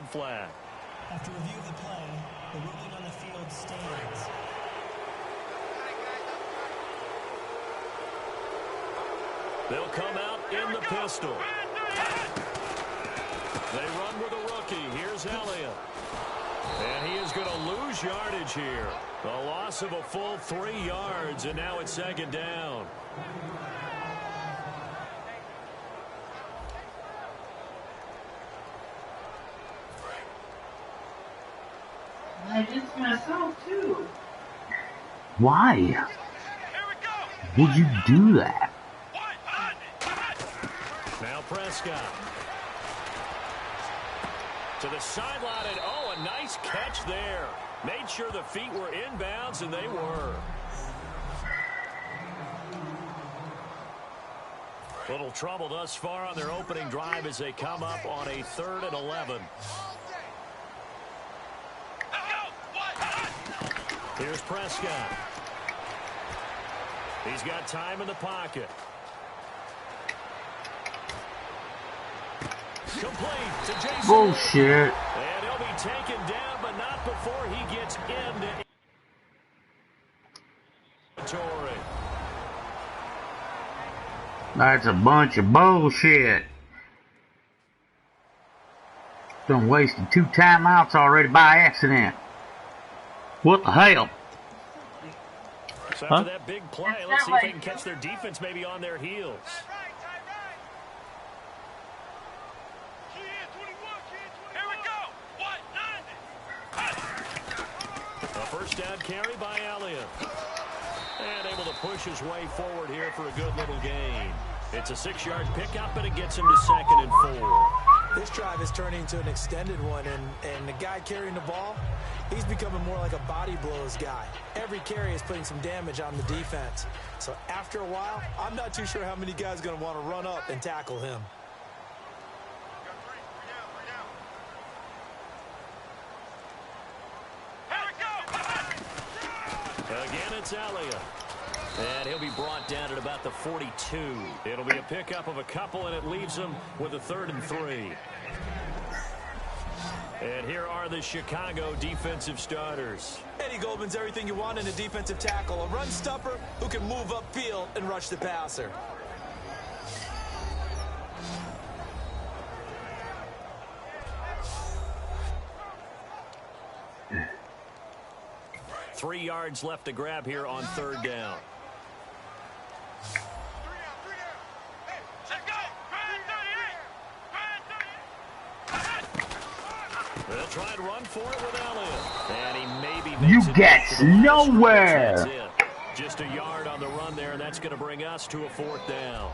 flag. After review of the play, the ruling on the field stands. They'll come out in the pistol. They run with a rookie. Here's Elliott. And he is going to lose yardage here. A loss of a full 3 yards, and now it's second down. I just myself too. Why would you do that? Now Prescott. To the sideline, and oh, a nice catch there. Made sure the feet were inbounds, and they were. Little trouble thus far on their opening drive as they come up on a 3rd and 11. Here's Prescott. He's got time in the pocket. Complete to Jason. Bullshit. And he'll be taken down, but not before he gets into territory. That's a bunch of bullshit. Done wasted 2 timeouts already by accident. What the hell? So after that big play, let's see if they can catch their defense maybe on their heels. A first down carry by Elliott. And able to push his way forward here for a good little gain. It's a 6-yard pickup, and it gets him to 2nd and 4. This drive is turning into an extended one, and the guy carrying the ball, he's becoming more like a body blows guy. Every carry is putting some damage on the defense. So after a while, I'm not too sure how many guys are going to want to run up and tackle him. Again, it's Elliott. And he'll be brought down at about the 42. It'll be a pickup of a couple, and it leaves him with a 3rd and 3. And here are the Chicago defensive starters. Eddie Goldman's everything you want in a defensive tackle. A run stopper who can move upfield and rush the passer. Three yards left to grab here on 3rd down. They'll try and run for it with Elliott. And he maybe You get nowhere. Just a yard on the run there, and that's going to bring us to a 4th down.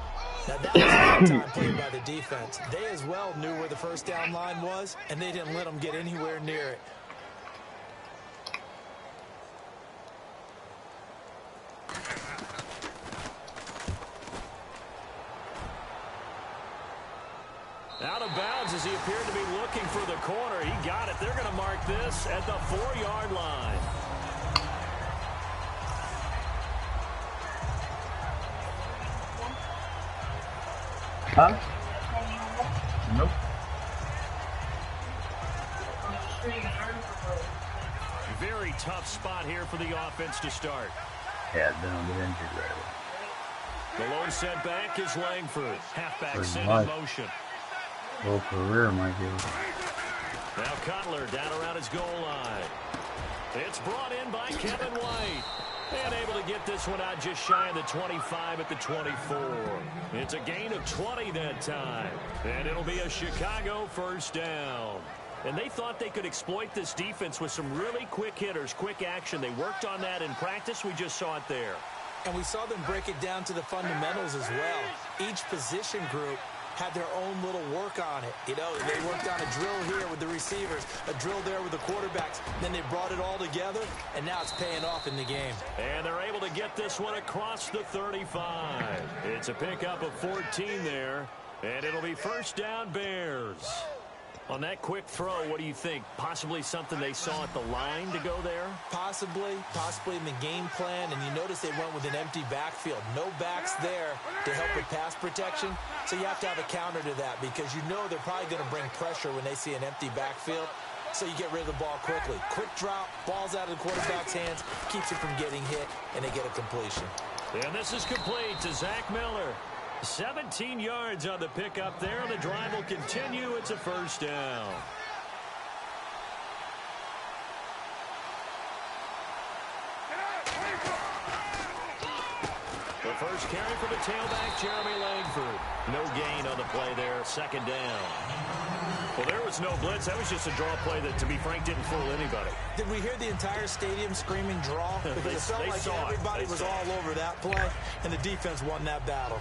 Now that was a time played by the defense. They as well knew where the first down line was, and they didn't let them get anywhere near it. Out of bounds as he appeared to be looking for the corner. He got it. They're going to mark this at the 4-yard line. Huh? Nope. Very tough spot here for the offense to start. Yeah, don't get injured right away. The lone setback is Langford. Halfback set in motion. Little career might give it. Now Cutler down around his goal line. It's brought in by Kevin White. And able to get this one out just shy of the 25 at the 24. It's a gain of 20 that time. And it'll be a Chicago first down. And they thought they could exploit this defense with some really quick hitters, quick action. They worked on that in practice. We just saw it there. And we saw them break it down to the fundamentals as well. Each position group had their own little work on it. You know, they worked on a drill here with the receivers, a drill there with the quarterbacks. Then they brought it all together, and now it's paying off in the game. And they're able to get this one across the 35. It's a pickup of 14 there, and it'll be first down Bears. On that quick throw, what do you think? Possibly something they saw at the line to go there? Possibly in the game plan, and you notice they went with an empty backfield. No backs there to help with pass protection, so you have to have a counter to that because you know they're probably going to bring pressure when they see an empty backfield, so you get rid of the ball quickly. Quick drop, ball's out of the quarterback's hands, keeps it from getting hit, and they get a completion. And this is complete to Zach Miller. 17 yards on the pickup there. The drive will continue. It's a first down. The first carry for the tailback, Jeremy Langford. No gain on the play there. Second down. Well, there was no blitz. That was just a draw play that, to be frank, didn't fool anybody. Did we hear the entire stadium screaming draw? Because it felt like everybody was all over that play, and the defense won that battle.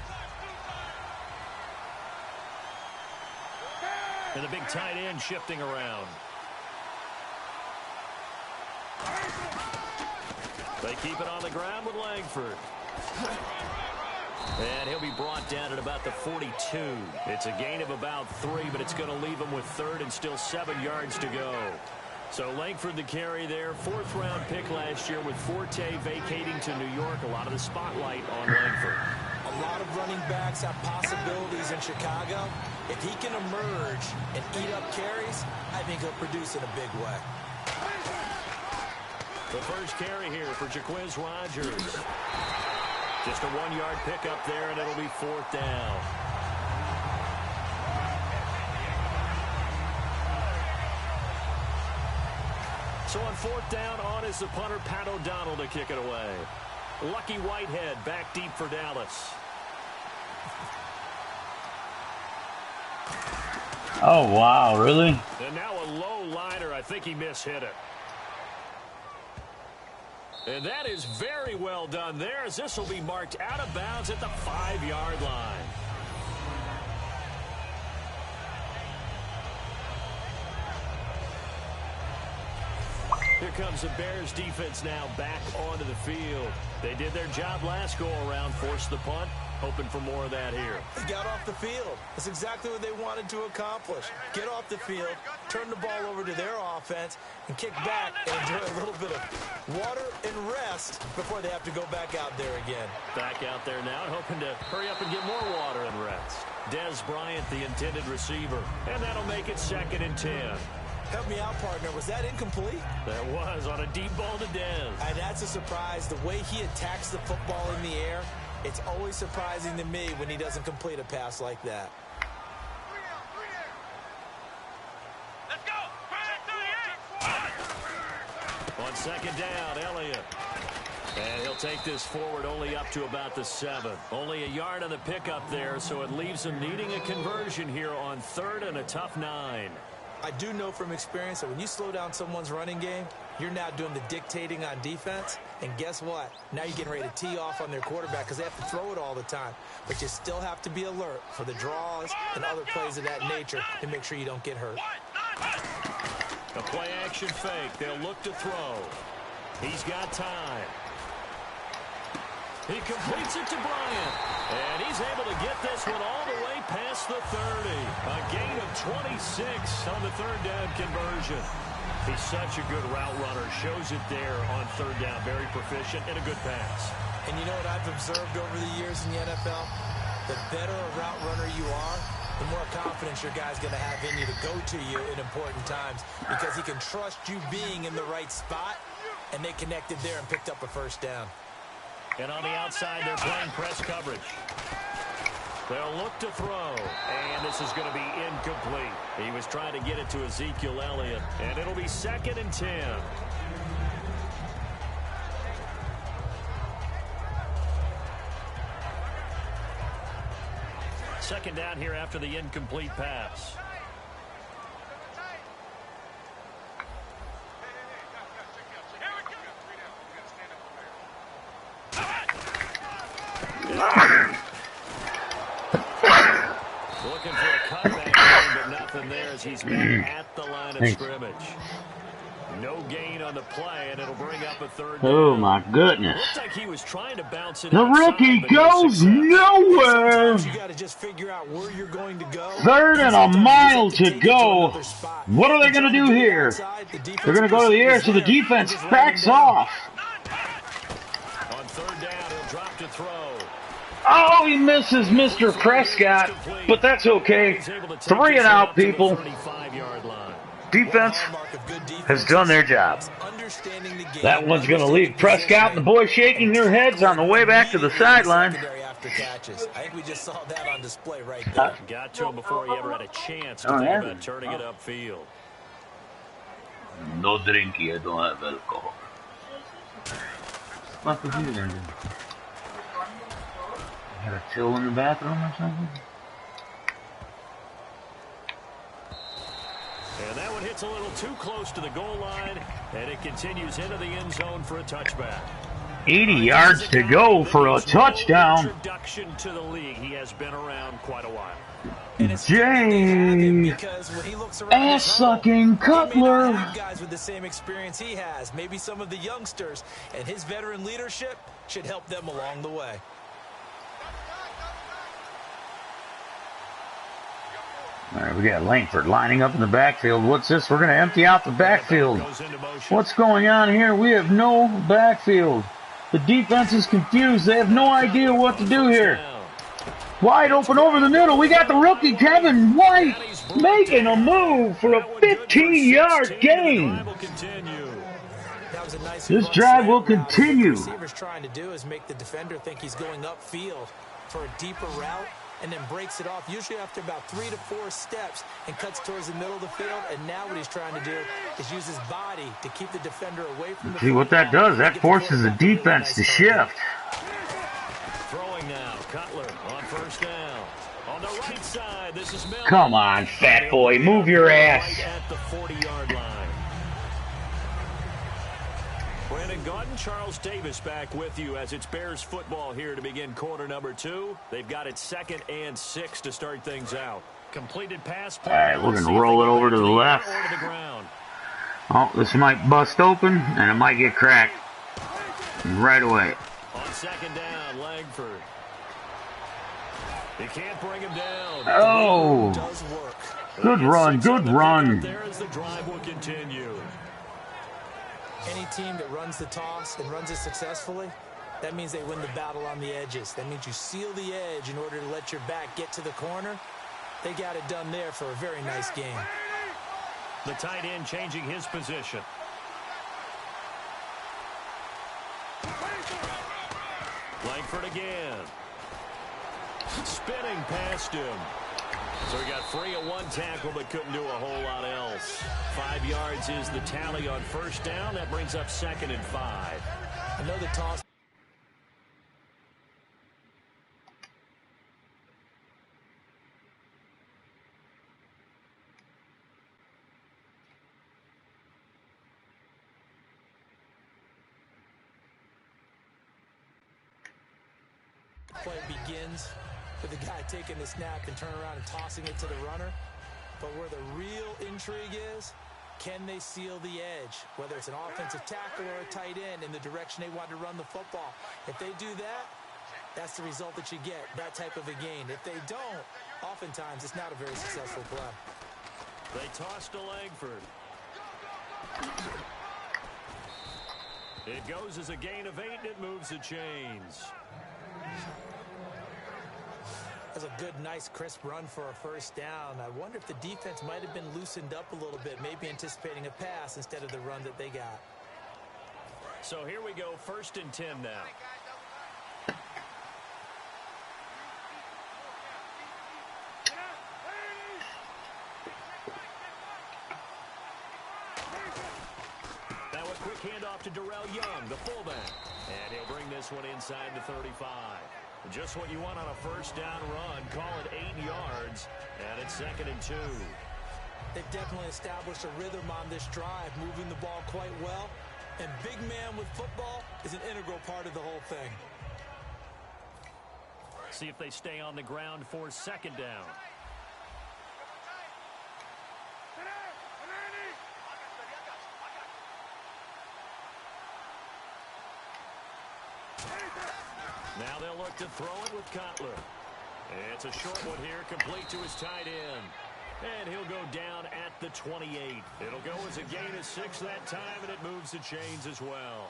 And the big tight end shifting around. They keep it on the ground with Langford. And he'll be brought down at about the 42. It's a gain of about 3, but it's going to leave him with third and still 7 yards to go. So Langford the carry there. 4th-round pick last year with Forte vacating to New York. A lot of the spotlight on Langford. A lot of running backs have possibilities in Chicago. If he can emerge and eat up carries, I think he'll produce in a big way. The first carry here for Jaquiz Rogers. Just a 1-yard pickup there, and it'll be 4th down. So on 4th down, on is the punter, Pat O'Donnell, to kick it away. Lucky Whitehead back deep for Dallas. Oh, wow, really? And now a low liner. I think he mishit it. And that is very well done there, as this will be marked out of bounds at the 5-yard line. Here comes the Bears defense now back onto the field. They did their job last go-around, forced the punt, hoping for more of that here. They got off the field. That's exactly what they wanted to accomplish. Get off the field, turn the ball over to their offense, and kick back and enjoy a little bit of water and rest before they have to go back out there again. Back out there now, hoping to hurry up and get more water and rest. Dez Bryant, the intended receiver, and that'll make it 2nd and 10. Help me out, partner. Was that incomplete? That was on a deep ball to Dez. And that's a surprise. The way he attacks the football in the air, it's always surprising to me when he doesn't complete a pass like that. Let's go! On 2nd down, Elliott. And he'll take this forward only up to about the 7. Only a yard on the pickup there, so it leaves him needing a conversion here on 3rd and a tough 9. I do know from experience that when you slow down someone's running game, you're now doing the dictating on defense. And guess what? Now you're getting ready to tee off on their quarterback because they have to throw it all the time. But you still have to be alert for the draws and other plays of that nature to make sure you don't get hurt. A play-action fake. They'll look to throw. He's got time. He completes it to Bryant. And he's able to get this one all the way past the 30. A gain of 26 on the 3rd down conversion. He's such a good route runner. Shows it there on 3rd down. Very proficient and a good pass. And you know what I've observed over the years in the NFL? The better a route runner you are, the more confidence your guy's going to have in you to go to you in important times because he can trust you being in the right spot, and they connected there and picked up a 1st down. And on the outside, they're playing press coverage. They'll look to throw, and this is going to be incomplete. He was trying to get it to Ezekiel Elliott, and it'll be 2nd and 10. Second down here after the incomplete pass. Looking for a cutback, but nothing there as he's met at the line of scrimmage. No gain on the play, and it'll bring up a third Oh down. my goodness. Looks like he was trying to bounce it The outside, rookie but no goes success. nowhere. Sometimes you got to just figure out where you're going to go. Third and a Sometimes you mile just have to take it go. another spot. What are they You're going to trying do get it here? outside, the defense They're going to go to the air, perceives so the there and defense just let backs him down. off. On third down, he'll drop to throw. Oh, he misses Mr. Prescott, but that's okay. 3 and out, people. 35-yard line. Defense has done their job. Understanding the game, That one's going to leave Prescott and the boys shaking their heads on the way back to the sideline. after catches. I think we just saw that on display right there. Got to him before he ever had a chance to Oh, think yeah? about turning it upfield. No drinking, I don't have alcohol. What was you going to do? Had a chill in the bathroom or something? And that one hits a little too close to the goal line, and it continues into the end zone for a touchback. 80 yards to go for a touchdown. Introduction to the league. He has been around quite a while. Jay, ass-sucking Cutler. Guys with the same experience he has, maybe some of the youngsters, and his veteran leadership should help them along the way. All right, we got Langford lining up in the backfield. What's this? We're going to empty out the backfield. What's going on here? We have no backfield. The defense is confused. They have no idea what to do here. Wide open over the middle. We got the rookie, Kevin White, making a move for a 15-yard gain. This drive will continue. What the receiver's trying to do is make the defender think he's going upfield for a deeper route, and then breaks it off, usually after about 3 to 4 steps, and cuts towards the middle of the field. And now what he's trying to do is use his body to keep the defender away from the See what that does? That forces the defense to shift. Throwing now, Cutler on first down. On the right side, this is Miller. Come on, fat boy, move your ass. Right at the 40-yard line. Brandon Gaudin, Charles Davis back with you as it's Bears football here to begin quarter number 2. They've got it 2nd and 6 to start things out. Completed pass. All right, we're going to roll it over to the left. Oh, this might bust open, and it might get cracked right away. On 2nd down, Langford. He can't bring him down. Oh, Does work. good run, good run. There as the drive will continue. Any team that runs the toss and runs it successfully, that means they win the battle on the edges. That means you seal the edge in order to let your back get to the corner. They got it done there for a very nice game. The tight end changing his position. Langford again. Spinning past him. So he got free at one tackle but couldn't do a whole lot else. 5 yards is the tally on first down. That brings up 2nd and 5. Another toss. Play begins with the guy taking the snap and turning around and tossing it to the runner. But where the real intrigue is, can they seal the edge? Whether it's an offensive tackle or a tight end in the direction they want to run the football. If they do that, that's the result that you get, that type of a gain. If they don't, oftentimes it's not a very successful play. They toss to Langford. It goes as a gain of 8, and it moves the chains. That's a good, nice, crisp run for a first down. I wonder if the defense might have been loosened up a little bit, maybe anticipating a pass instead of the run that they got. So here we go, 1st and 10 now. Now a quick handoff to Darrell Young, the fullback. And he'll bring this one inside the 35. Just what you want on a first down run. Call it 8 yards. And it's 2nd and 2. They've definitely established a rhythm on this drive, moving the ball quite well. And big man with football is an integral part of the whole thing. See if they stay on the ground for 2nd down. Now they'll look to throw it with Cutler. It's a short one here, complete to his tight end. And he'll go down at the 28. It'll go as a gain of 6 that time, and it moves the chains as well.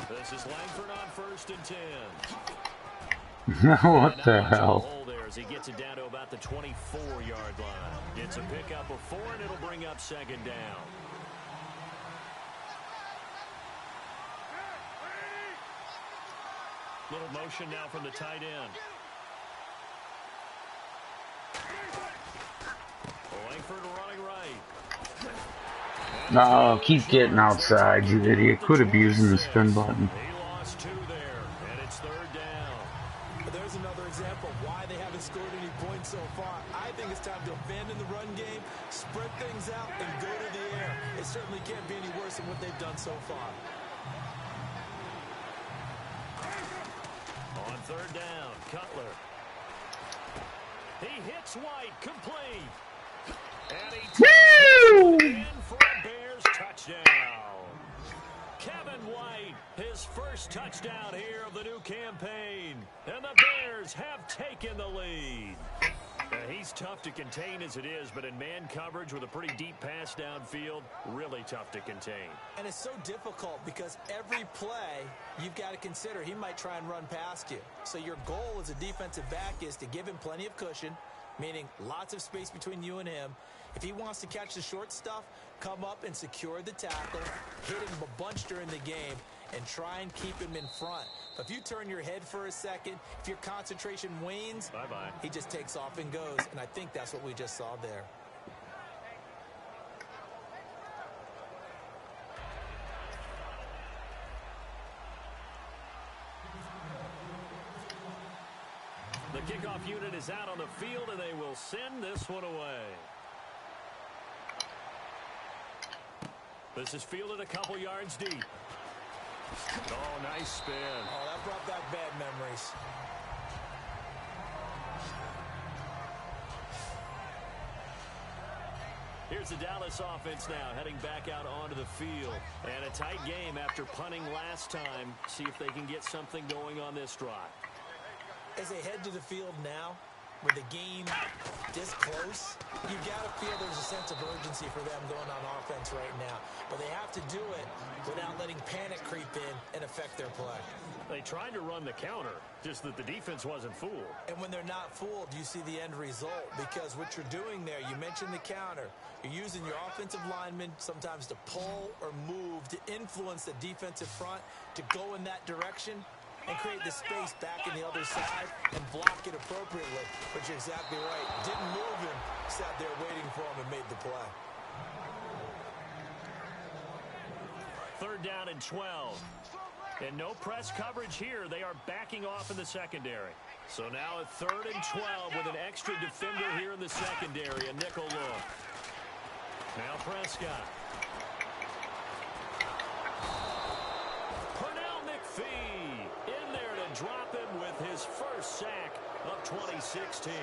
This is Langford on 1st and 10. What the hell? There as he gets it down to about the 24-yard line. It's a pickup of 4, and it'll bring up 2nd down. Little motion now from the tight end. Langford running right. No, keep getting outside, you idiot. Quit abusing the spin button. He lost 2 there, and it's 3rd down. There's another example of why they haven't scored any points so far. I think it's time to abandon the run game, spread things out, and go to the air. It certainly can't be any worse than what they've done so far. On 3rd down, Cutler. He hits White, complete. And he takes it in for a Bears touchdown. Kevin White, his first touchdown here of the new campaign. And the Bears have taken the lead. He's tough to contain as it is, but in man coverage with a pretty deep pass downfield, really tough to contain. And it's so difficult because every play you've got to consider he might try and run past you. So your goal as a defensive back is to give him plenty of cushion, meaning lots of space between you and him. If he wants to catch the short stuff, come up and secure the tackle, hit him a bunch during the game, and try and keep him in front. But if you turn your head for a second, if your concentration wanes, bye-bye. He just takes off and goes, and I think that's what we just saw there. The kickoff unit is out on the field, and they will send this one away. This is fielded a couple yards deep. Oh, nice spin. Oh, that brought back bad memories. Here's the Dallas offense now, heading back out onto the field. And a tight game after punting last time. See if they can get something going on this drive. As they head to the field now, with the game this close, you've got to feel there's a sense of urgency for them going on offense right now. But they have to do it without letting panic creep in and affect their play. They tried to run the counter, just that the defense wasn't fooled. And when they're not fooled, you see the end result. Because what you're doing there, you mentioned the counter. You're using your offensive linemen sometimes to pull or move, to influence the defensive front, to go in that direction and create the space back in the other side and block it appropriately. But you're exactly right. Didn't move him, sat there waiting for him and made the play. 3rd down and 12. And no press coverage here. They are backing off in the secondary. So now a 3rd and 12 with an extra defender here in the secondary. A nickel look. Now Prescott. Pernell McPhee in there to drop him with his first sack of 2016.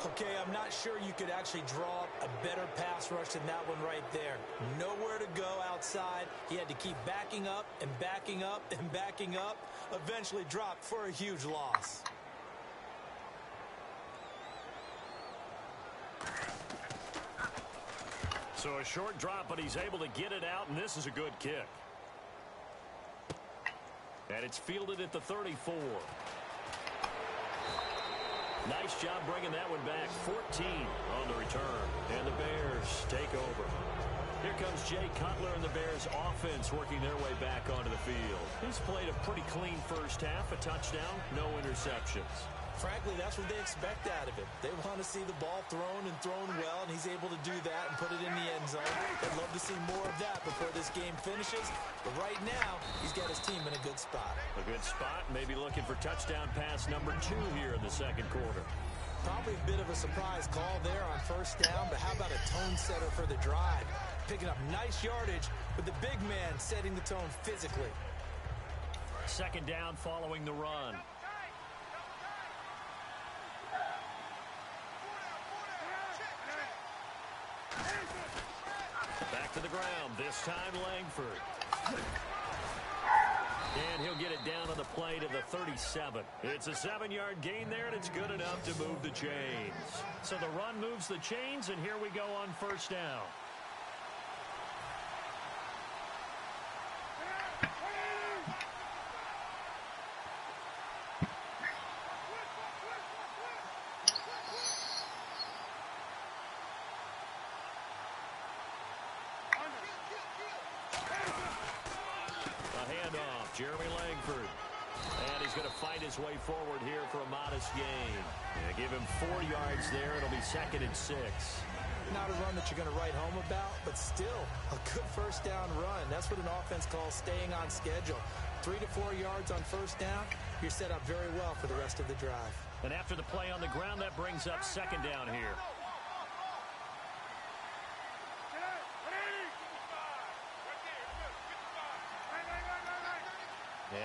Okay, I'm not sure you could actually draw a better pass rush than that one right there. Nowhere to go outside. He had to keep backing up and backing up and backing up. Eventually dropped for a huge loss. So a short drop, but he's able to get it out, and this is a good kick. And it's fielded at the 34. Nice job bringing that one back. 14 on the return. And the Bears take over. Here comes Jay Cutler and the Bears offense working their way back onto the field. He's played a pretty clean first half, a touchdown, no interceptions. Frankly, that's what they expect out of him. They want to see the ball thrown and thrown well, and he's able to do that and put it in the end zone. They'd love to see more of that before this game finishes. But right now, he's got his team in a good spot. A good spot, maybe looking for touchdown pass number 2 here in the second quarter. Probably a bit of a surprise call there on first down, but how about a tone setter for the drive? Picking up nice yardage with the big man setting the tone physically. 2nd down following the run. Back to the ground, this time Langford. And he'll get it down on the play to the 37. It's a 7-yard gain there, and it's good enough to move the chains. So the run moves the chains, and here we go on first down. Jeremy Langford. And he's going to fight his way forward here for a modest gain. Yeah, give him 4 yards there. It'll be 2nd and 6. Not a run that you're going to write home about, but still a good first down run. That's what an offense calls staying on schedule. 3 to 4 yards on first down, you're set up very well for the rest of the drive. And after the play on the ground, that brings up 2nd down here.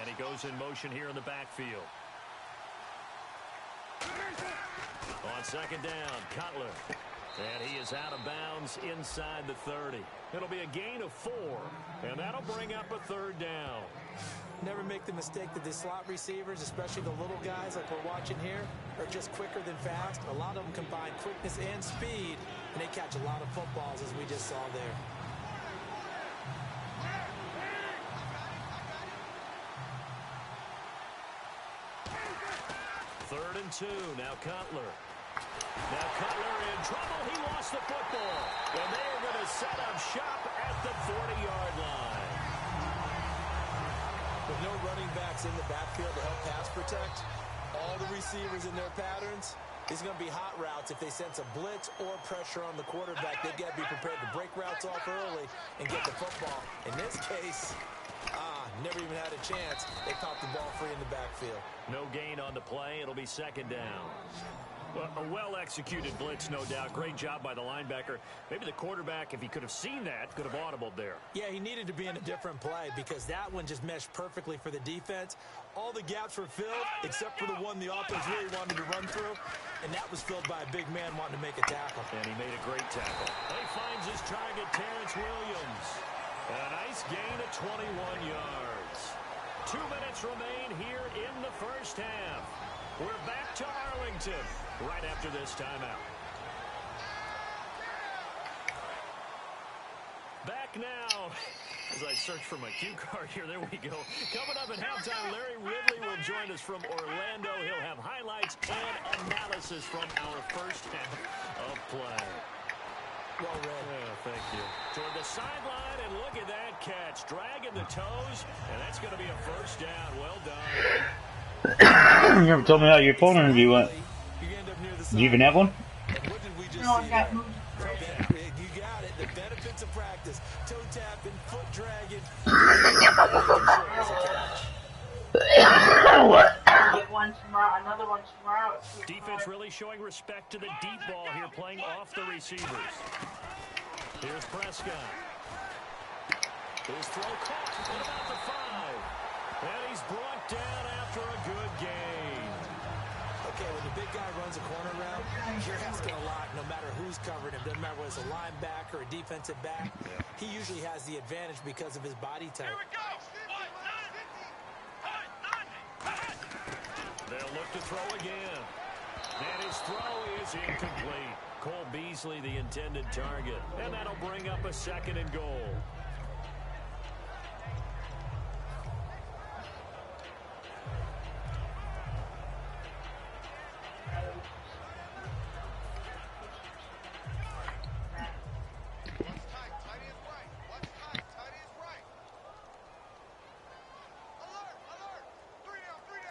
And he goes in motion here in the backfield. On 2nd down, Cutler. And he is out of bounds inside the 30. It'll be a gain of 4, and that'll bring up a 3rd down. Never make the mistake that the slot receivers, especially the little guys like we're watching here, are just quicker than fast. A lot of them combine quickness and speed, and they catch a lot of footballs, as we just saw there. 3rd and 2. Now Cutler. Now Cutler in trouble. He lost the football. And they are going to set up shop at the 40-yard line. With no running backs in the backfield to help pass protect, all the receivers in their patterns, it's going to be hot routes. If they sense a blitz or pressure on the quarterback, they've got to be prepared to break routes off early and get the football. In this case, never even had a chance. They caught the ball free in the backfield. No gain on the play. It'll be 2nd down. Well, a well-executed blitz, no doubt. Great job by the linebacker. Maybe the quarterback, if he could have seen that, could have audibled there. Yeah, he needed to be in a different play because that one just meshed perfectly for the defense. All the gaps were filled except for the one the offense really wanted to run through, and that was filled by a big man wanting to make a tackle. And he made a great tackle. He finds his target, Terrence Williams. A nice gain of 21 yards. 2 minutes remain here in the first half. We're back to Arlington right after this timeout. Back now. As I search for my cue card here, there we go. Coming up at halftime, Larry Ridley will join us from Orlando. He'll have highlights and analysis from our first half of play. Well read. Yeah, thank you. Toward the sideline, and look at that catch. Dragging the toes, and that's going to be a first down. Well done. You never told me how your phone interview went. Did you even have one? No, I got moved. You got it. The benefits of practice. Toe tapping, foot dragging. Get one tomorrow, another one tomorrow. Defense really showing respect to the deep ball here, playing off the receivers. Here's Prescott. His throw caught at about the 5. And he's brought down after a good gain. Okay, when the big guy runs a corner route, you're asking a lot no matter who's covering him. Doesn't matter whether it's a linebacker or a defensive back. Yeah. He usually has the advantage because of his body type. Here we go. They'll look to throw again. And his throw is incomplete. Cole Beasley, the intended target. And that'll bring up a 2nd and goal.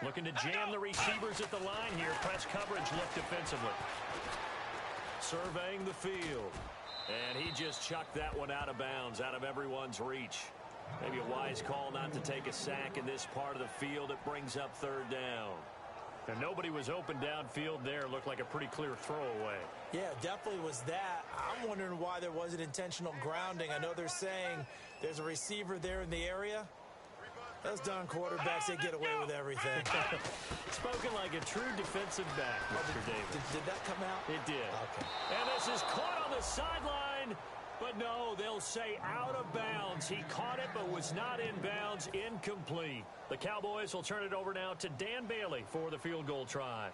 Looking to jam the receivers at the line here. Press coverage look defensively. Surveying the field. And he just chucked that one out of bounds, out of everyone's reach. Maybe a wise call not to take a sack in this part of the field. It brings up 3rd down. And nobody was open downfield there. Looked like a pretty clear throwaway. Yeah, definitely was that. I'm wondering why there wasn't intentional grounding. I know they're saying there's a receiver there in the area. Those darn quarterbacks, they get away with everything. Spoken like a true defensive back, Mr. Davis. Did that come out? It did. Okay. And this is caught on the sideline. But no, they'll say out of bounds. He caught it but was not in bounds. Incomplete. The Cowboys will turn it over now to Dan Bailey for the field goal try.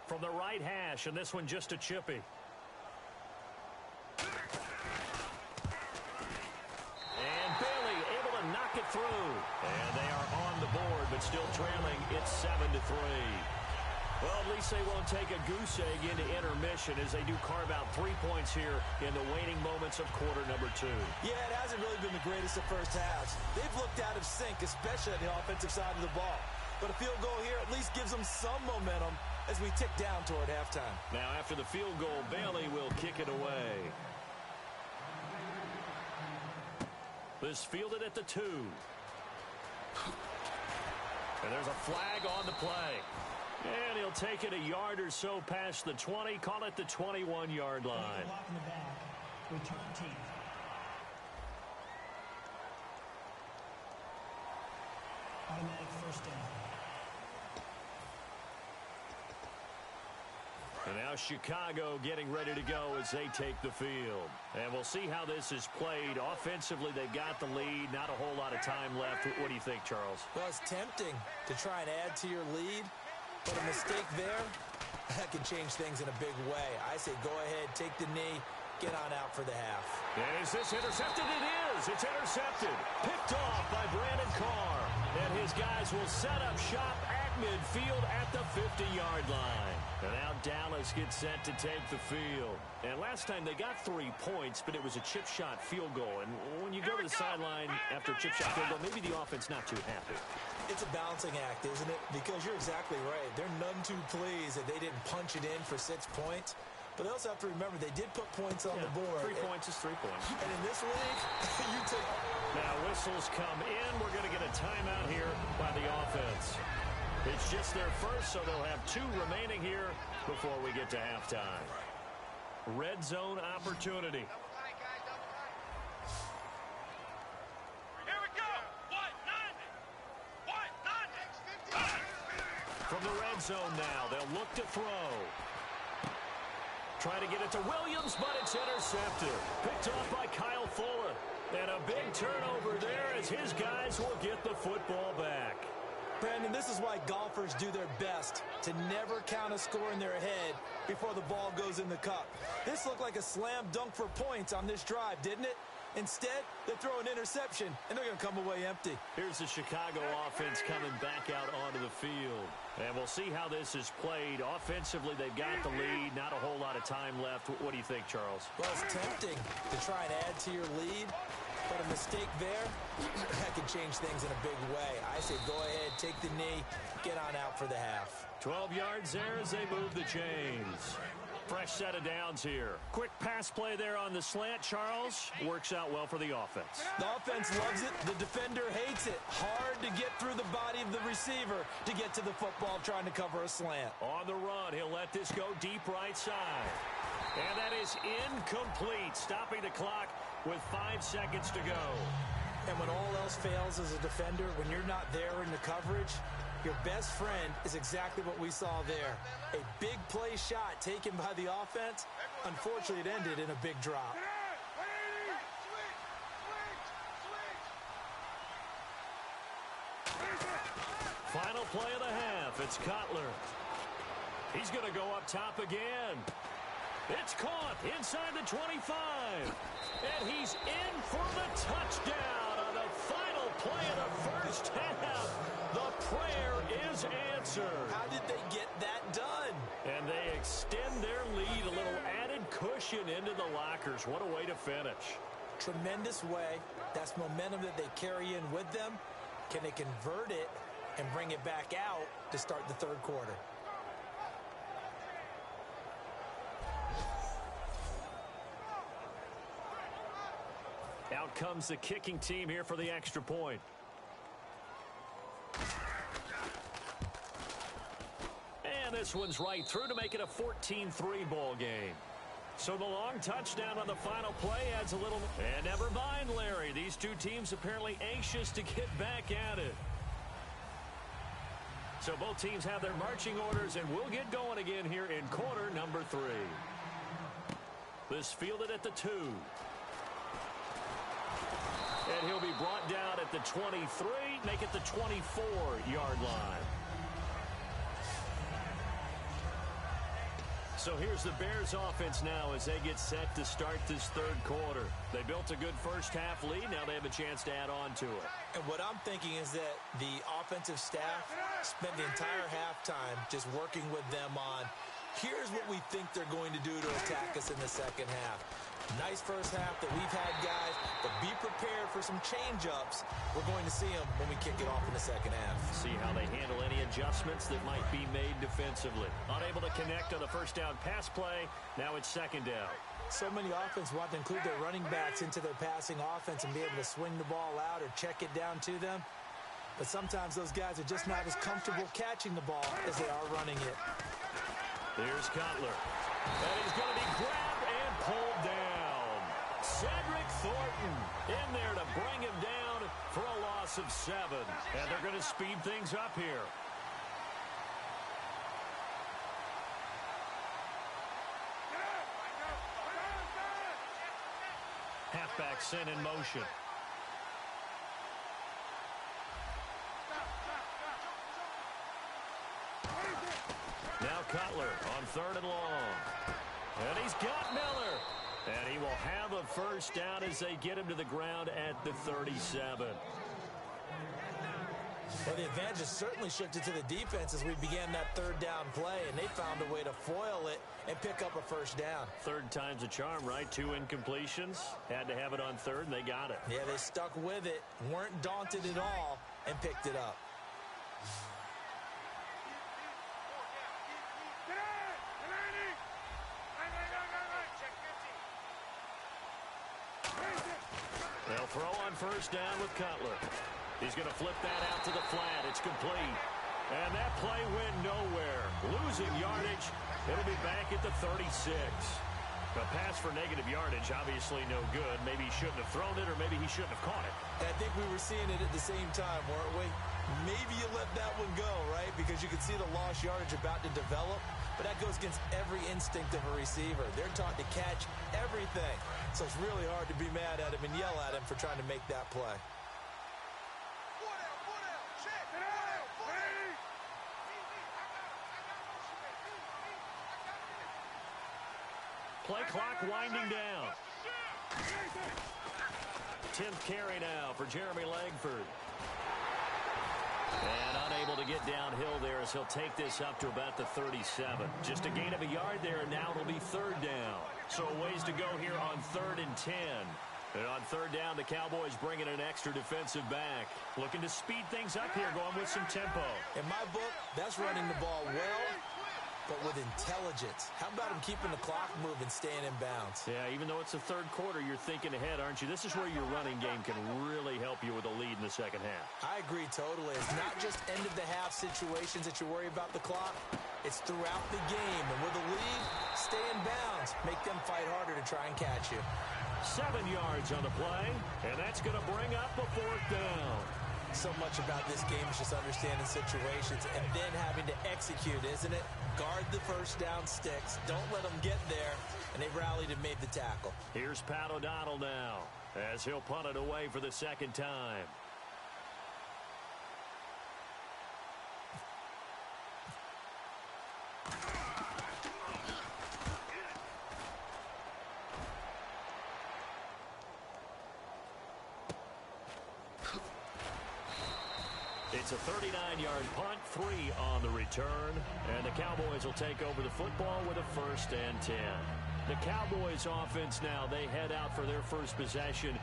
From the right hash, and this one just a chippy. And Bailey able to knock it through. And they are on the board, but still trailing. It's 7-3. Well, at least they won't take a goose egg into intermission as they do carve out 3 points here in the waning moments of quarter number 2. Yeah, it hasn't really been the greatest of first halves. They've looked out of sync, especially on the offensive side of the ball. But a field goal here at least gives them some momentum as we tick down toward halftime. Now, after the field goal, Bailey will kick it away. This fielded at the 2. And there's a flag on the play. And he'll take it a yard or so past the 20, call it the 21-yard line. Block in the back. Return team. Automatic first down. And now Chicago getting ready to go as they take the field. And we'll see how this is played. Offensively, they got the lead. Not a whole lot of time left. What do you think, Charles? Well, it's tempting to try and add to your lead. But a mistake there, that can change things in a big way. I say go ahead, take the knee, get on out for the half. And is this intercepted? It is. It's intercepted. Picked off by Brandon Carr. And his guys will set up shop at midfield at the 50-yard line. And now Dallas gets set to take the field. And last time they got 3 points, but it was a chip shot field goal. And when you go to the sideline after a chip shot field goal, maybe the offense not too happy. It's a balancing act, isn't it? Because you're exactly right. They're none too pleased that they didn't punch it in for 6 points. But they also have to remember they did put points on the board. 3 points is 3 points. And in this league, you take... Now whistles come in. We're going to get a timeout here by the offense. It's just their first, so they'll have 2 remaining here before we get to halftime. Red zone opportunity. From the red zone now, they'll look to throw. Trying to get it to Williams, but it's intercepted. Picked off by Kyle Fuller. And a big turnover there as his guys will get the football back. Brandon, this is why golfers do their best to never count a score in their head before the ball goes in the cup. This looked like a slam dunk for points on this drive, didn't it? Instead, they throw an interception, and they're going to come away empty. Here's the Chicago offense coming back out onto the field. And we'll see how this is played. Offensively, they've got the lead. Not a whole lot of time left. What do you think, Charles? Well, it's tempting to try and add to your lead. But a mistake there, that can change things in a big way. I say go ahead, take the knee, get on out for the half. 12 yards there as they move the chains. Fresh set of downs here. Quick pass play there on the slant, Charles. Works out well for the offense. The offense loves it. The defender hates it. Hard to get through the body of the receiver to get to the football trying to cover a slant. On the run, he'll let this go deep right side. And that is incomplete, stopping the clock with 5 seconds to go. And when all else fails as a defender, when you're not there in the coverage, your best friend is exactly what we saw there. A big play shot taken by the offense. Unfortunately, it ended in a big drop. Final play of the half. It's Cutler. He's going to go up top again. It's caught inside the 25. And he's in for the touchdown on the final play of the first half. The prayer is answered. How did they get that done? And they extend their lead, a little added cushion into the lockers. What a way to finish. Tremendous way. That's momentum that they carry in with them. Can they convert it and bring it back out to start the third quarter? Out comes the kicking team here for the extra point. And this one's right through to make it a 14-3 ball game. So the long touchdown on the final play adds a little... And never mind, Larry. These two teams apparently anxious to get back at it. So both teams have their marching orders, and we'll get going again here in quarter number 3. This fielded at the 2. And he'll be brought down at the 23, make it the 24-yard line. So here's the Bears offense now as they get set to start this third quarter. They built a good first-half lead. Now they have a chance to add on to it. And what I'm thinking is that the offensive staff spent the entire halftime just working with them on, here's what we think they're going to do to attack us in the second half. Nice first half that we've had, guys, but be prepared for some change-ups. We're going to see them when we kick it off in the second half. See how they handle any adjustments that might be made defensively. Unable to connect on the first down pass play. Now it's second down. So many offenses want to include their running backs into their passing offense and be able to swing the ball out or check it down to them. But sometimes those guys are just not as comfortable catching the ball as they are running it. Here's Cutler. And he's going to be grabbed and pulled down. Cedric Thornton in there to bring him down for a loss of 7. And they're going to speed things up here. Halfback sent in motion. Now Cutler on 3rd and long. And he's got Miller. And he will have a first down as they get him to the ground at the 37. Well, the advantage has certainly shifted to the defense as we began that third down play, and they found a way to foil it and pick up a first down. Third time's a charm, right? 2 incompletions. Had to have it on 3rd, and they got it. Yeah, they stuck with it, weren't daunted at all, and picked it up. They'll throw on first down with Cutler. He's going to flip that out to the flat. It's complete. And that play went nowhere. Losing yardage. It'll be back at the 36. A pass for negative yardage, obviously no good. Maybe he shouldn't have thrown it, or maybe he shouldn't have caught it. And I think we were seeing it at the same time, weren't we? Maybe you let that one go, right? Because you could see the lost yardage about to develop. But that goes against every instinct of a receiver. They're taught to catch everything. So it's really hard to be mad at him and yell at him for trying to make that play. Play clock winding down. 10th carry now for Jeremy Langford. And unable to get downhill there as he'll take this up to about the 37. Just a gain of a yard there, and now it'll be 3rd down. So a ways to go here on 3rd and 10. And on 3rd down, the Cowboys bringing an extra defensive back. Looking to speed things up here, going with some tempo. In my book, that's running the ball well, but with intelligence. How about him keeping the clock moving, staying in bounds? Yeah, even though it's the 3rd quarter, you're thinking ahead, aren't you? This is where your running game can really help you with a lead in the second half. I agree totally. It's not just end-of-the-half situations that you worry about the clock. It's throughout the game. And with a lead, stay in bounds. Make them fight harder to try and catch you. 7 yards on the play, and that's going to bring up a 4th down. So much about this game is just understanding situations and then having to execute, isn't it? Guard the first down sticks. Don't let them get there. And they rallied and made the tackle. Here's Pat O'Donnell now as he'll punt it away for the 2nd time. It's a 39-yard punt, 3 on the return, and the Cowboys will take over the football with a 1st and 10. The Cowboys offense now, they head out for their first possession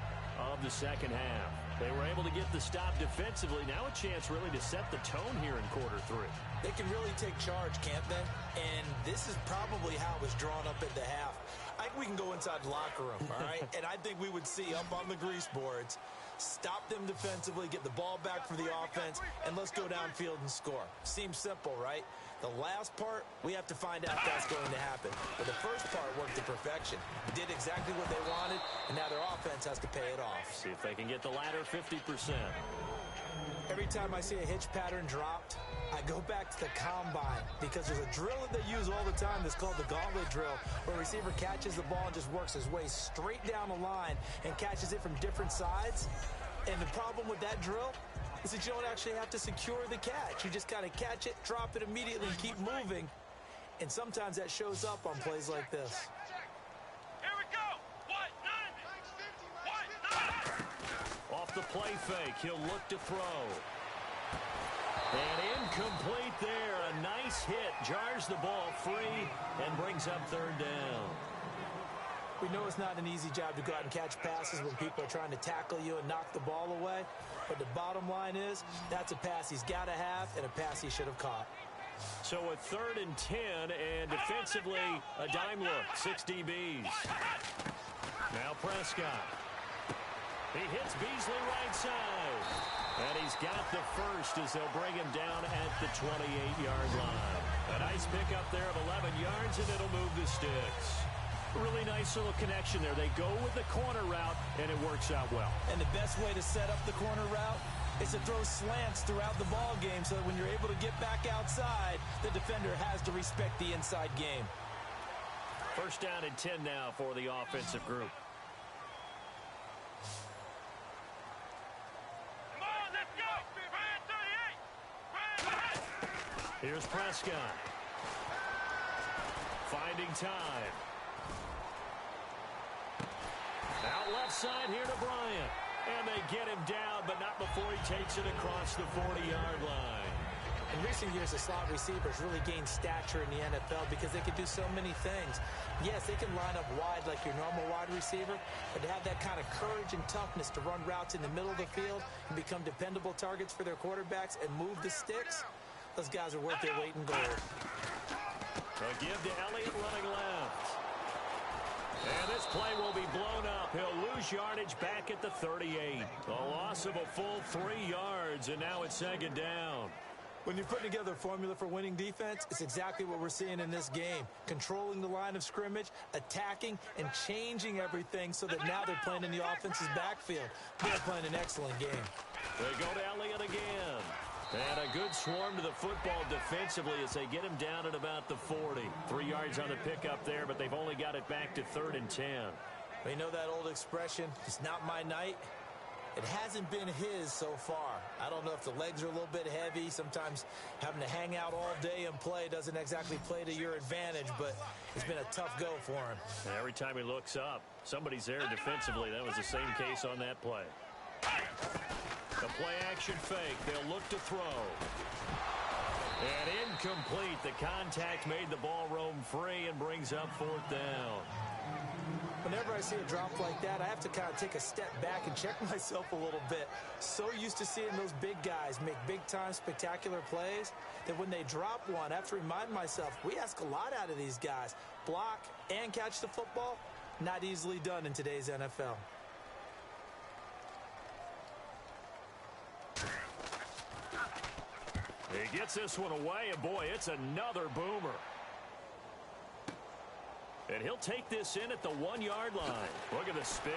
of the second half. They were able to get the stop defensively. Now a chance really to set the tone here in quarter 3. They can really take charge, can't they? And this is probably how it was drawn up at the half. I think we can go inside the locker room, all right? And I think we would see up on the grease boards, stop them defensively, get the ball back for the offense, and let's go downfield and score. Seems simple, right? The last part, we have to find out if that's going to happen. But the first part worked to perfection. Did exactly what they wanted, and now their offense has to pay it off. See if they can get the latter 50%. Every time I see a hitch pattern dropped, I go back to the combine because there's a drill that they use all the time that's called the gauntlet drill, where a receiver catches the ball and just works his way straight down the line and catches it from different sides. And the problem with that drill is that you don't actually have to secure the catch. You just kind of catch it, drop it immediately, and keep moving. And sometimes that shows up on plays like this. Here we go. What? Off the play fake, he'll look to throw. And incomplete there. A nice hit. Jars the ball free and brings up third down. We know it's not an easy job to go out and catch passes when people are trying to tackle you and knock the ball away. But the bottom line is that's a pass he's got to have and a pass he should have caught. So a 3rd and 10, and defensively a dime look. 6 DBs. Now Prescott. He hits Beasley right side. And he's got the first as they'll bring him down at the 28-yard line. A nice pickup there of 11 yards, and it'll move the sticks. Really nice little connection there. They go with the corner route, and it works out well. And the best way to set up the corner route is to throw slants throughout the ball game so that when you're able to get back outside, the defender has to respect the inside game. 1st down and 10 now for the offensive group. Here's Prescott. Finding time. Out left side here to Bryant. And they get him down, but not before he takes it across the 40-yard line. In recent years, the slot receivers really gained stature in the NFL because they can do so many things. Yes, they can line up wide like your normal wide receiver, but to have that kind of courage and toughness to run routes in the middle of the field and become dependable targets for their quarterbacks and move the sticks, those guys are worth their weight in gold. A give to Elliott running left. And this play will be blown up. He'll lose yardage back at the 38. A loss of a full 3 yards, and now it's 2nd down. When you put together a formula for winning defense, it's exactly what we're seeing in this game. Controlling the line of scrimmage, attacking, and changing everything so that now they're playing in the offense's backfield. They're playing an excellent game. They go to Elliott again. And a good swarm to the football defensively as they get him down at about the 40. 3 yards on the pickup there, but they've only got it back to 3rd and 10. You know that old expression, it's not my night? It hasn't been his so far. I don't know if the legs are a little bit heavy. Sometimes having to hang out all day and play doesn't exactly play to your advantage, but it's been a tough go for him. And every time he looks up, somebody's there defensively. That was the same case on that play. The play-action fake. They'll look to throw. And incomplete. The contact made the ball roam free and brings up 4th down. Whenever I see a drop like that, I have to kind of take a step back and check myself a little bit. So used to seeing those big guys make big-time spectacular plays that when they drop one, I have to remind myself, we ask a lot out of these guys. Block and catch the football, not easily done in today's NFL. He gets this one away, and boy, it's another boomer. And he'll take this in at the 1-yard line. Look at the spin.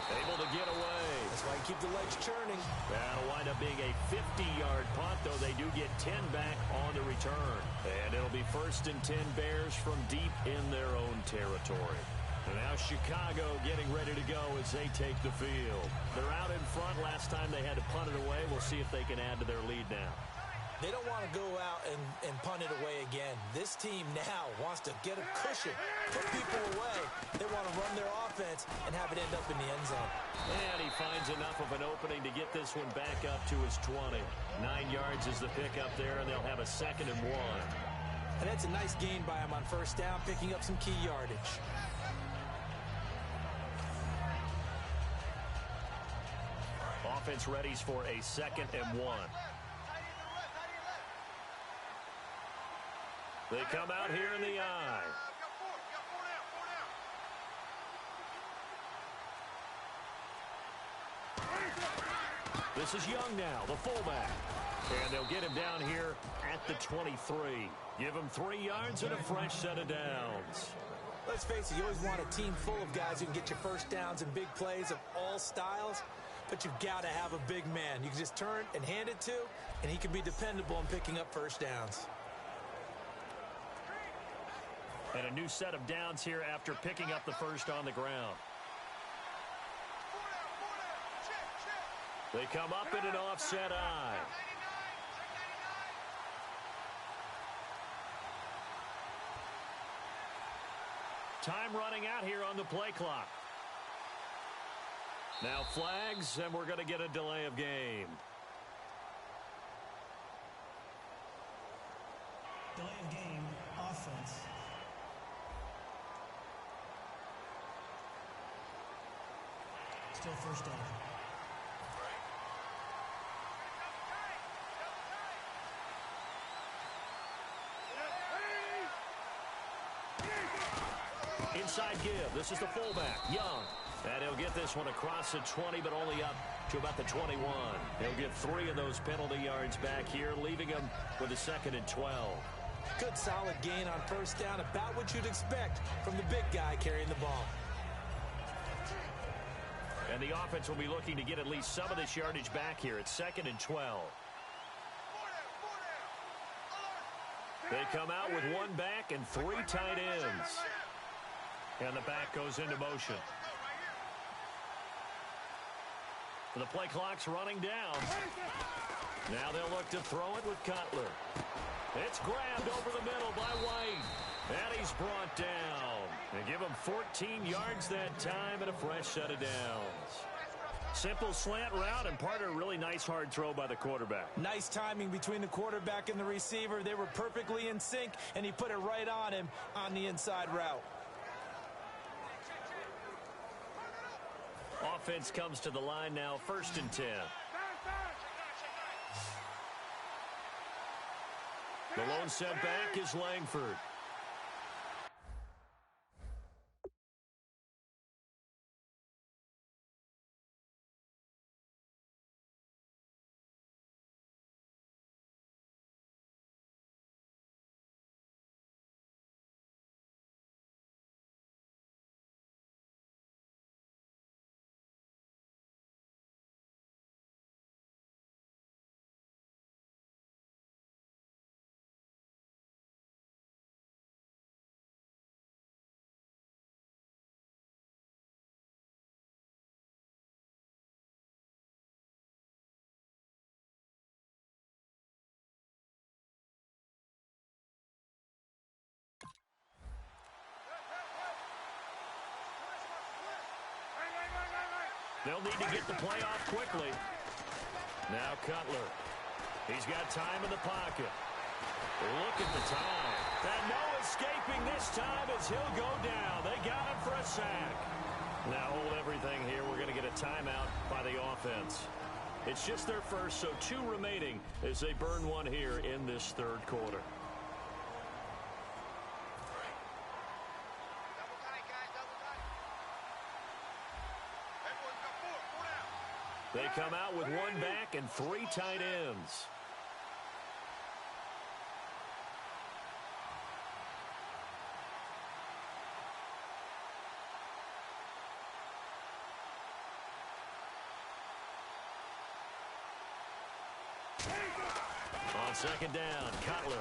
Able to get away. That's why you keep the legs churning. That'll wind up being a 50-yard punt, though they do get 10 back on the return. And it'll be 1st and 10 Bears from deep in their own territory. And now Chicago getting ready to go as they take the field. They're out in front. Last time they had to punt it away. We'll see if they can add to their lead now. They don't want to go out and punt it away again. This team now wants to get a cushion, put people away. They want to run their offense and have it end up in the end zone. And he finds enough of an opening to get this one back up to his 20. 9 yards is the pickup there, and they'll have a 2nd and 1. And that's a nice gain by him on 1st down, picking up some key yardage. Offense readies for a 2nd and 1. They come out here in the I. This is Young now, the fullback. And they'll get him down here at the 23. Give him 3 yards and a fresh set of downs. Let's face it, you always want a team full of guys who can get you first downs and big plays of all styles, but you've got to have a big man you can just turn and hand it to and he can be dependable in picking up first downs. And a new set of downs here after picking up the first on the ground. They come up in an offset eye. Time running out here on the play clock. Now flags, and we're going to get a delay of game. Delay of game, offense. Still first down. Inside give. This is the fullback, Young. And he'll get this one across the 20, but only up to about the 21. He'll get 3 of those penalty yards back here, leaving him with a 2nd and 12. Good solid gain on first down, about what you'd expect from the big guy carrying the ball. And the offense will be looking to get at least some of this yardage back here at 2nd and 12. They come out with 1 back and 3 tight ends. And the back goes into motion. The play clock's running down. Now they'll look to throw it with Cutler. It's grabbed over the middle by White. And he's brought down. And give him 14 yards that time and a fresh set of downs. Simple slant route and part of a really nice hard throw by the quarterback. Nice timing between the quarterback and the receiver. They were perfectly in sync, and he put it right on him on the inside route. Offense comes to the line now, 1st and 10. The lone set back is Langford. They'll need to get the play off quickly. Now Cutler. He's got time in the pocket. Look at the time. And no escaping this time as he'll go down. They got him for a sack. Now hold everything here. We're going to get a timeout by the offense. It's just their first, so 2 remaining as they burn 1 here in this 3rd quarter. They come out with 1 back and 3 tight ends. On 2nd down, Cutler.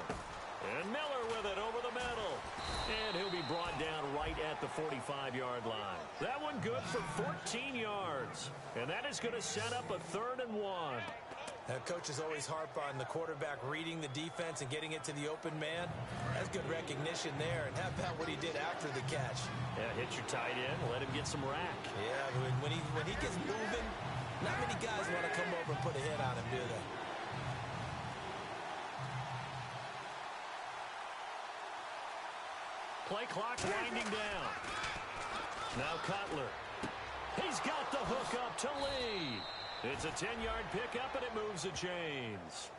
And Miller with it over the middle. And he'll be brought down right at the 45-yard line. That one good for 14 yards. And that is going to set up a 3rd and 1. Coaches always harp on the quarterback reading the defense and getting it to the open man. That's good recognition there. And how about what he did after the catch? Yeah, hit your tight end, let him get some rack. Yeah, when he gets moving, not many guys want to come over and put a hit on him, do they? Play clock winding down. Now Cutler. He's got the hook up to Lee. It's a 10-yard pickup, and it moves the chains.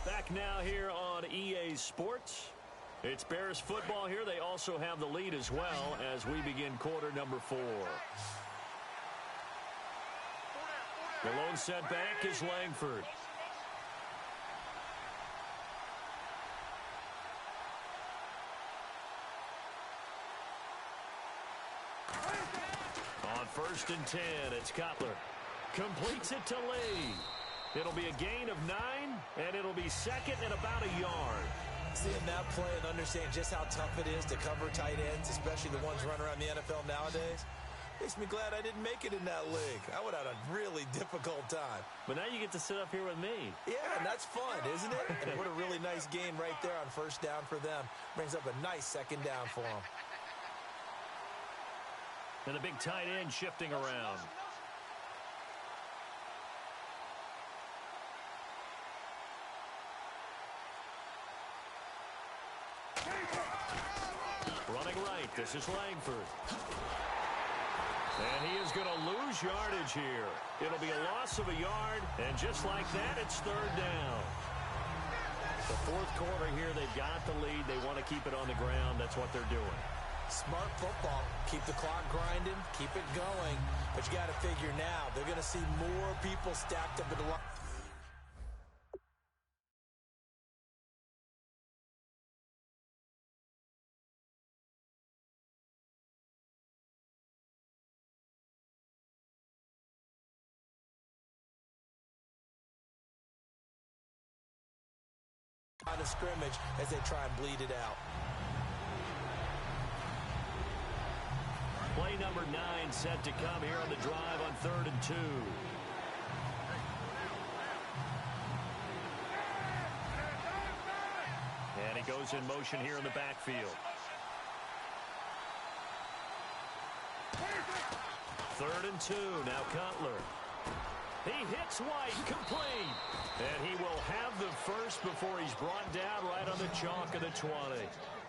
Back now here on EA Sports. It's Bears football here. They also have the lead as well as we begin quarter number 4. The lone setback is Langford. On 1st and 10, it's Cutler. Completes it to Lee. It'll be a gain of 9, and it'll be second and about a yard. Seeing that play and understand just how tough it is to cover tight ends, especially the ones running around the NFL nowadays, makes me glad I didn't make it in that league. I would have had a really difficult time. But now you get to sit up here with me. Yeah, and that's fun, isn't it? And what a really nice game right there on 1st down for them. Brings up a nice 2nd down for them. And the big tight end shifting around. Running right, this is Langford. And he is going to lose yardage here. It'll be a loss of a yard, and just like that, it's 3rd down. The 4th quarter here, they've got the lead. They want to keep it on the ground. That's what they're doing. Smart football. Keep the clock grinding, keep it going. But you got to figure now, they're going to see more people stacked up at the line. Line of scrimmage as they try and bleed it out. Play number 9 set to come here on the drive on 3rd and 2. And he goes in motion here in the backfield. 3rd and 2. Now Cutler. He hits White, complete. And he will have the first before he's brought down right on the chalk of the 20.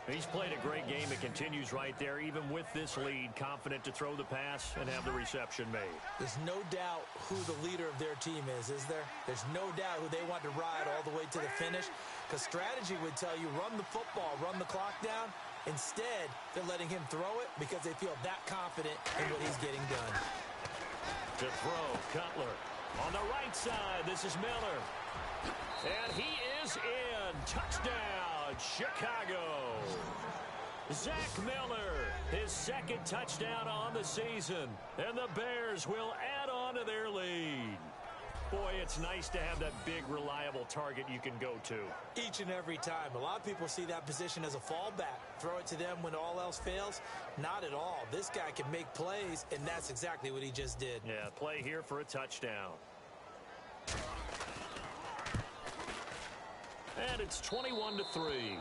He's played a great game. It continues right there, even with this lead, confident to throw the pass and have the reception made. There's no doubt who the leader of their team is there? There's no doubt who they want to ride all the way to the finish, because strategy would tell you run the football, run the clock down. Instead, they're letting him throw it because they feel that confident in what he's getting done. To throw, Cutler. On the right side, this is Miller. And he is in. Touchdown, Chicago. Zach Miller, his 2nd touchdown on the season. And the Bears will add on to their lead. Boy, it's nice to have that big, reliable target you can go to. Each and every time. A lot of people see that position as a fallback. Throw it to them when all else fails. Not at all. This guy can make plays, and that's exactly what he just did. Yeah, play here for a touchdown. And it's 21-3.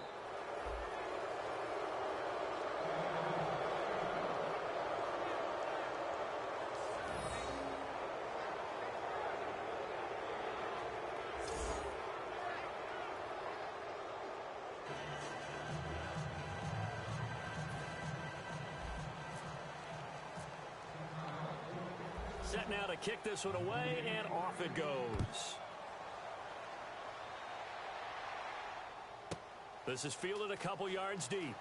Set now to kick this one away, and off it goes. This is fielded a couple yards deep.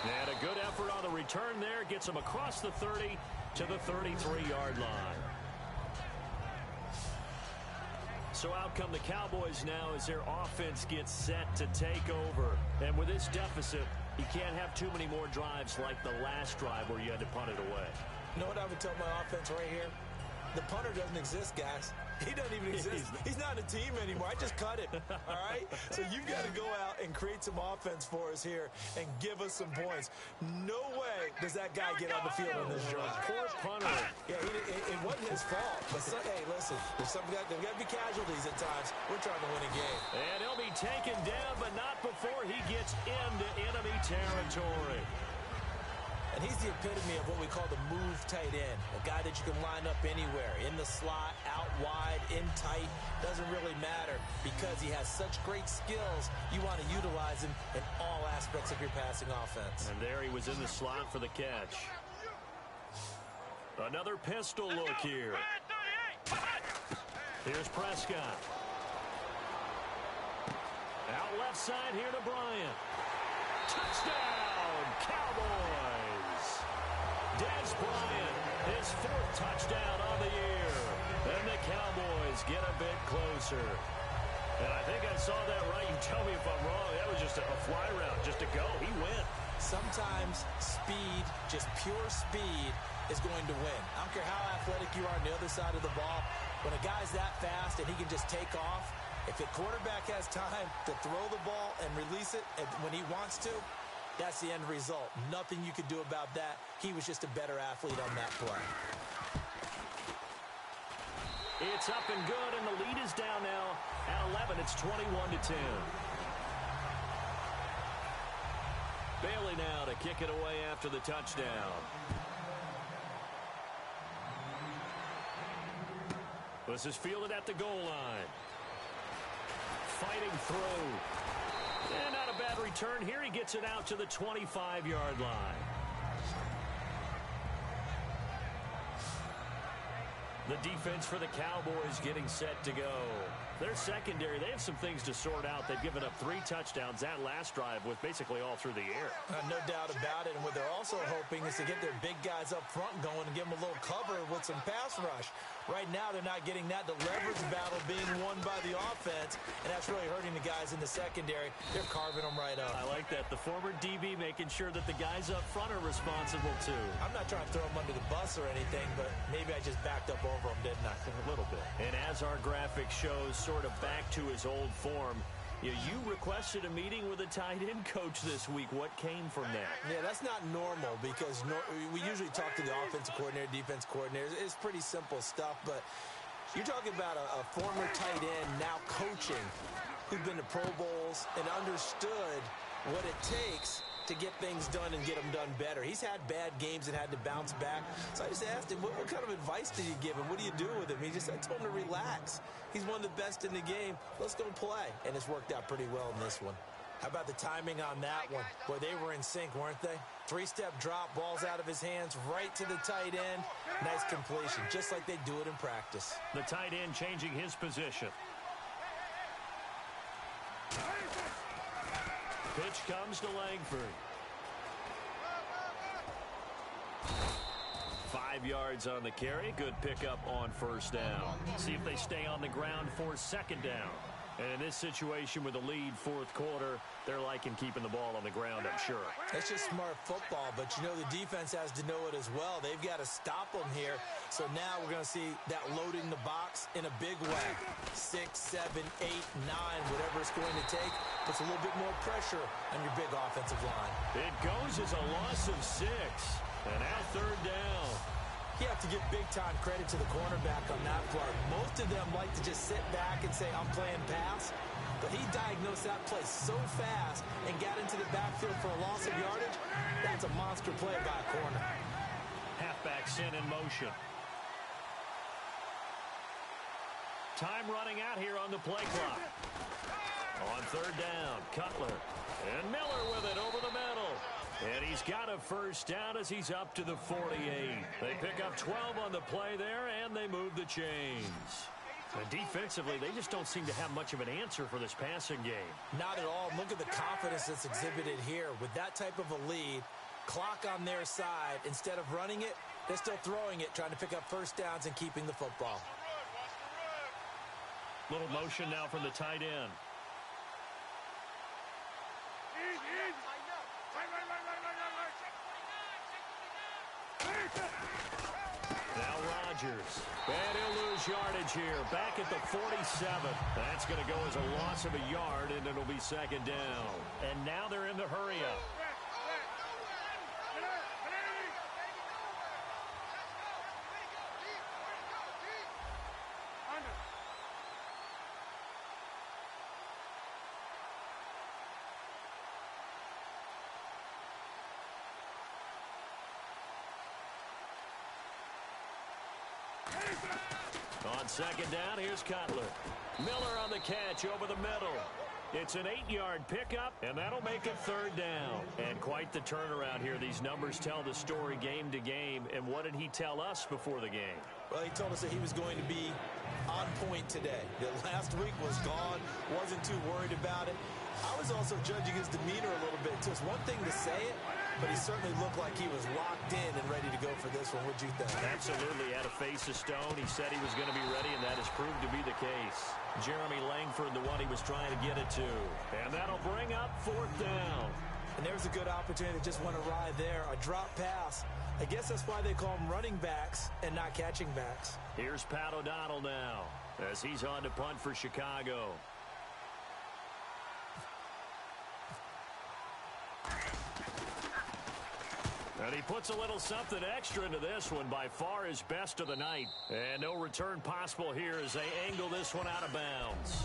And a good effort on the return there. Gets him across the 30 to the 33-yard line. So out come the Cowboys now as their offense gets set to take over. And with this deficit, you can't have too many more drives like the last drive where you had to punt it away. You know what I would tell my offense right here? The punter doesn't exist, guys. He doesn't even exist. He's not a team anymore. I just cut it, all right? So you've got to go out and create some offense for us here and give us some points. No way does that guy get on the field on this drive. Poor punter. Yeah, it wasn't his fault. But hey, listen, there's got to be casualties at times. We're trying to win a game. And he'll be taken down, but not before he gets into enemy territory. And he's the epitome of what we call the move tight end, a guy that you can line up anywhere, in the slot, out wide, in tight, doesn't really matter because he has such great skills. You want to utilize him in all aspects of your passing offense. And there he was in the slot for the catch. Another pistol look here. Here's Prescott. Out left side here to Bryant. Touchdown, Cowboys. Dez Bryant, his 4th touchdown on the year. And the Cowboys get a bit closer. And I think I saw that right. You tell me if I'm wrong. That was just a fly route, just to go. He went. Sometimes speed, just pure speed, is going to win. I don't care how athletic you are on the other side of the ball. When a guy's that fast and he can just take off, if the quarterback has time to throw the ball and release it when he wants to, that's the end result. Nothing you could do about that. He was just a better athlete on that play. It's up and good, and the lead is down now at 11. It's 21-10. Bailey now to kick it away after the touchdown. This is fielded at the goal line. Fighting through. And not a bad return here. He gets it out to the 25-yard line. The defense for the Cowboys getting set to go. Their secondary, they have some things to sort out. They've given up 3 touchdowns. That last drive was basically all through the air. No doubt about it. And what they're also hoping is to get their big guys up front going and give them a little cover with some pass rush. Right now, they're not getting that. The leverage battle being won by the offense, and that's really hurting the guys in the secondary. They're carving them right up. I like that. The former DB making sure that the guys up front are responsible, too. I'm not trying to throw them under the bus or anything, but maybe I just backed up over them, didn't I? A little bit. And as our graphic shows, sort of back to his old form, you requested a meeting with a tight end coach this week. What came from that? Yeah, that's not normal because we usually talk to the offensive coordinator, defense coordinator. It's pretty simple stuff, but you're talking about a former tight end now coaching who's been to Pro Bowls and understood what it takes to get things done and get them done better. He's had bad games and had to bounce back. So I just asked him, what kind of advice did you give him? What do you do with him? I told him to relax. He's one of the best in the game. Let's go play. And it's worked out pretty well in this one. How about the timing on that one? Boy, they were in sync, weren't they? 3-step drop, balls out of his hands, right to the tight end. Nice completion, just like they do it in practice. The tight end changing his position. Pitch comes to Langford. 5 yards on the carry. Good pickup on first down. See if they stay on the ground for second down. And in this situation with the lead, fourth quarter, they're liking keeping the ball on the ground, I'm sure. That's just smart football, but the defense has to know it as well. They've got to stop them here. So now we're going to see that loading the box in a big way. 6, 7, 8, 9, whatever it's going to take, puts a little bit more pressure on your big offensive line. It goes as a loss of 6. And now third down. You have to give big-time credit to the cornerback on that play. Most of them like to just sit back and say, I'm playing pass. But he diagnosed that play so fast and got into the backfield for a loss of yardage. That's a monster play by a corner. Halfback sent in motion. Time running out here on the play clock. On third down, Cutler. And Miller with it over the middle. And he's got a first down as he's up to the 48. They pick up 12 on the play there, and they move the chains. And defensively, they just don't seem to have much of an answer for this passing game. Not at all. Look at the confidence that's exhibited here. With that type of a lead, clock on their side, instead of running it, they're still throwing it, trying to pick up first downs and keeping the football. Little motion now from the tight end. Now Rodgers. And he'll lose yardage here. Back at the 47. That's going to go as a loss of a yard, and it'll be second down. And now they're in the hurry-up. On second down, here's Cutler. Miller on the catch over the middle. It's an 8-yard pickup, and that'll make it third down. And quite the turnaround here. These numbers tell the story game to game. And what did he tell us before the game? Well, he told us that he was going to be on point today. That last week was gone, wasn't too worried about it. I was also judging his demeanor a little bit, too. It's one thing to say it, but he certainly looked like he was locked in and ready to go for this one. What'd you think? Absolutely. Had a face of stone. He said he was going to be ready, and that has proved to be the case. Jeremy Langford, the one he was trying to get it to. And that'll bring up fourth down. And there's a good opportunity that just went awry there. A drop pass. I guess that's why they call them running backs and not catching backs. Here's Pat O'Donnell now as he's on to punt for Chicago. And he puts a little something extra into this one, by far his best of the night. And no return possible here as they angle this one out of bounds.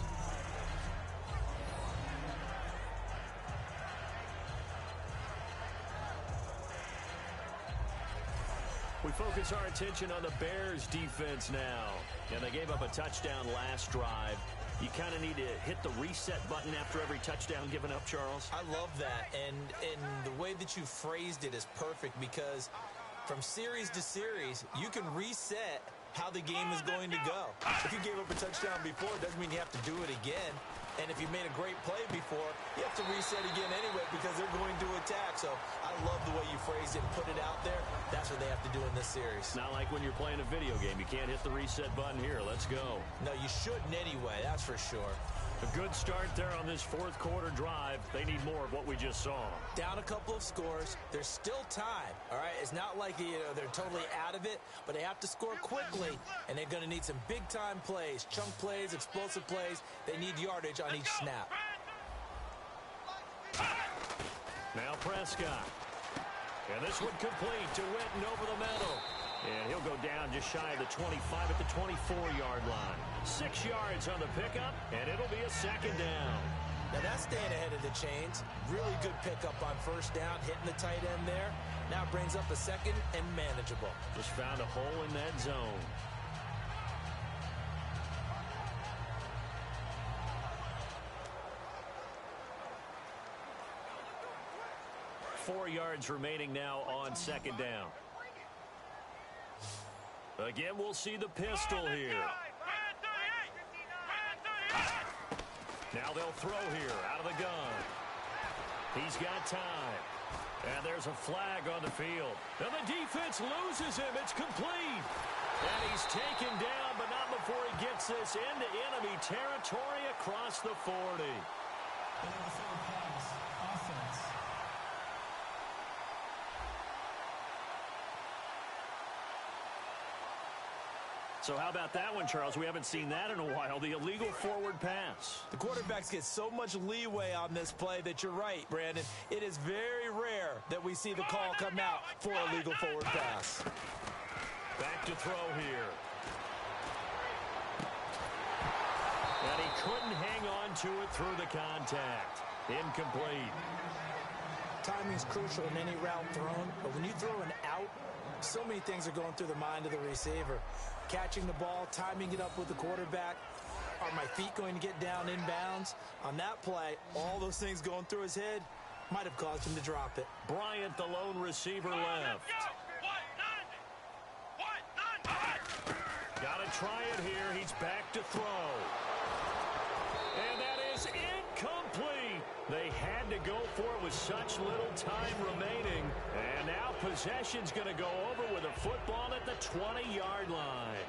We focus our attention on the Bears defense now. And they gave up a touchdown last drive. You kind of need to hit the reset button after every touchdown given up, Charles. I love that. And the way that you phrased it is perfect because from series to series, you can reset how the game is going to go. If you gave up a touchdown before, it doesn't mean you have to do it again. And if you made a great play before, you have to reset again anyway because they're going to attack. So I love the way you phrased it and put it out there. That's what they have to do in this series. It's not like when you're playing a video game. You can't hit the reset button here. Let's go. No, you shouldn't anyway. That's for sure. A good start there on this fourth quarter drive. They need more of what we just saw. Down a couple of scores. There's still time, all right? It's not like they're totally out of it, but they have to score quickly, and they're going to need some big-time plays, chunk plays, explosive plays. They need yardage on each snap. Now Prescott. And this one complete to Witten over the middle. And he'll go down just shy of the 25 at the 24-yard line. 6 yards on the pickup, and it'll be a second down. Now that's staying ahead of the chains. Really good pickup on first down, hitting the tight end there. Now brings up a second and manageable. Just found a hole in that zone. Four yards remaining now on second down. Again, we'll see the pistol here. Now they'll throw here out of the gun. He's got time. And there's a flag on the field. And the defense loses him. It's complete. And he's taken down, but not before he gets this into enemy territory across the 40. Pass, offense. So how about that one, Charles? We haven't seen that in a while. The illegal forward pass. The quarterbacks get so much leeway on this play that you're right, Brandon. It is very rare that we see the call come out for a legal forward pass. Back to throw here. And he couldn't hang on to it through the contact. Incomplete. Timing's crucial in any route thrown, but when you throw an out, so many things are going through the mind of the receiver. Catching the ball, timing it up with the quarterback. Are my feet going to get down inbounds? On that play, all those things going through his head might have caused him to drop it. Bryant, the lone receiver, left. Got to try it here. He's back to throw. And that is incomplete. They had to go for it with such little time remaining. And now possession's going to go over with a football at the 20-yard line.